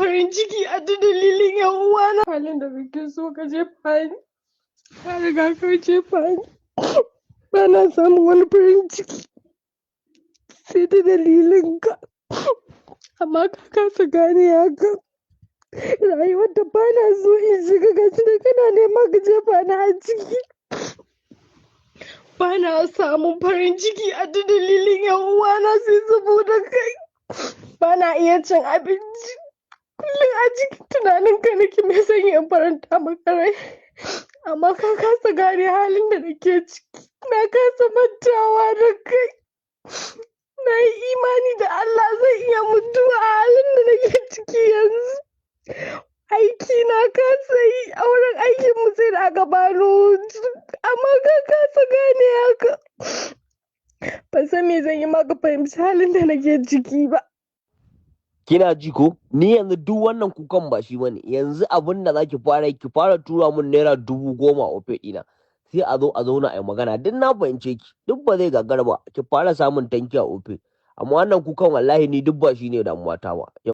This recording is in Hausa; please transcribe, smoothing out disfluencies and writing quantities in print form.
farin ciki a ta dalilin yan uwana. Halin da kake so ka jefa ni, ka riga ka jefa ni. Ba na samun wani farin ciki sai ta dalilin ka. Amma ka kasa gane haka. Rayuwar da ba na so in shiga gashi da kana nema ka jefa ni a ciki. Ba na samun farin ciki a ta dalilin yan uwana sai saboda kai. Ba na iya cin abinci. Kullum a cikin tunanin ka nake me zan yi in faranta maka rai. Amma ka kasa gane halin da nake ciki. Na kasa mantawa da kai. Na yi imani da Allah zai iya mutuwa a halin da nake ciki yanzu. Aiki na kasa yi, auren aikin mu sai da aka bani hutu. Amma ka kasa gane haka. Ban san me zan yi maka fahimci halin da nake ciki ba. Kina ji ko? Ni yanzu duk wannan kukan ba shi bane. Yanzu abin da zaki fara ki fara tura mun naira 10,000 a ofe ɗina. Sai a zo a zauna a yi magana. Duk na fahimce ki. Duk ba zai gagara ba. Ki fara samun tanki a ofe. Amma wannan kukan wallahi ni duk ba shi ne damuwata ba.